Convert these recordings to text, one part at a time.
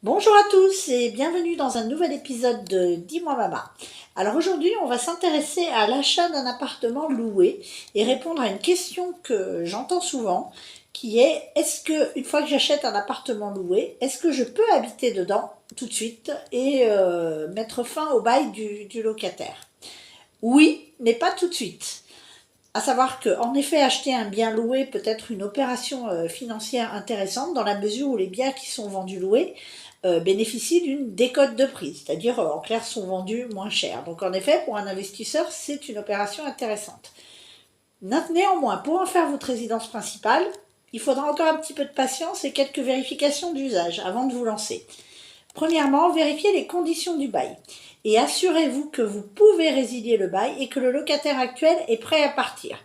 Bonjour à tous et bienvenue dans un nouvel épisode de Dis-moi Mama. Alors aujourd'hui, on va s'intéresser à l'achat d'un appartement loué et répondre à une question que j'entends souvent qui est: est-ce que une fois que j'achète un appartement loué, est-ce que je peux habiter dedans tout de suite et mettre fin au bail du locataire? Oui, mais pas tout de suite. À savoir qu'en effet, acheter un bien loué peut être une opération financière intéressante dans la mesure où les biens qui sont vendus loués bénéficient d'une décote de prix, c'est-à-dire en clair sont vendus moins cher. Donc en effet, pour un investisseur, c'est une opération intéressante. Néanmoins, pour en faire votre résidence principale, il faudra encore un petit peu de patience et quelques vérifications d'usage avant de vous lancer. Premièrement, vérifiez les conditions du bail et assurez-vous que vous pouvez résilier le bail et que le locataire actuel est prêt à partir.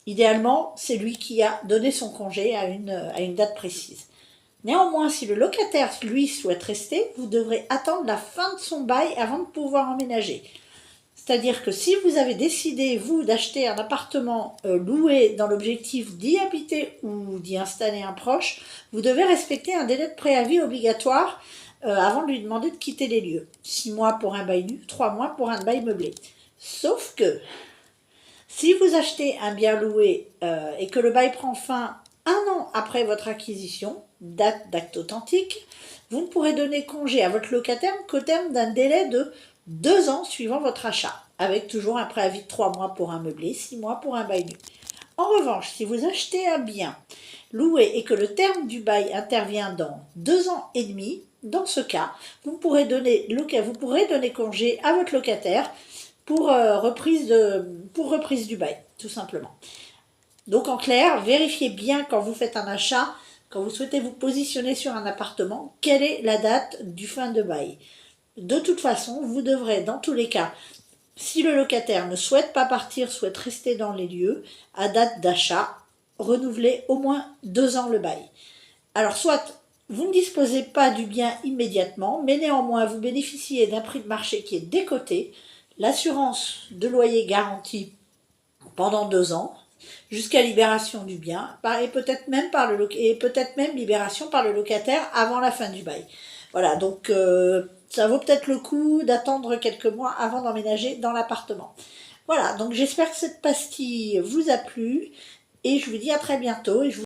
Idéalement, c'est lui qui a donné son congé à une date précise. Néanmoins, si le locataire, lui, souhaite rester, vous devrez attendre la fin de son bail avant de pouvoir emménager. C'est-à-dire que si vous avez décidé, vous, d'acheter un appartement loué dans l'objectif d'y habiter ou d'y installer un proche, vous devez respecter un délai de préavis obligatoire avant de lui demander de quitter les lieux. 6 mois pour un bail nu, 3 mois pour un bail meublé. Sauf que si vous achetez un bien loué et que le bail prend fin 1 an après votre acquisition, date d'acte authentique, vous ne pourrez donner congé à votre locataire qu'au terme d'un délai de 2 ans suivant votre achat, avec toujours un préavis de 3 mois pour un meublé, 6 mois pour un bail nu. En revanche, si vous achetez un bien loué et que le terme du bail intervient dans 2 ans et demi, dans ce cas, vous pourrez donner congé à votre locataire pour reprise du bail, tout simplement. Donc en clair, vérifiez bien quand vous faites un achat, quand vous souhaitez vous positionner sur un appartement, quelle est la date du fin de bail. De toute façon, vous devrez, dans tous les cas, si le locataire ne souhaite pas partir, souhaite rester dans les lieux, à date d'achat, renouveler au moins 2 ans le bail. Alors soit vous ne disposez pas du bien immédiatement, mais néanmoins vous bénéficiez d'un prix de marché qui est décoté, l'assurance de loyer garantie pendant 2 ans, jusqu'à libération du bien, et peut-être même libération par le locataire avant la fin du bail. Voilà, donc ça vaut peut-être le coup d'attendre quelques mois avant d'emménager dans l'appartement. Voilà, donc j'espère que cette pastille vous a plu, et je vous dis à très bientôt. Et je vous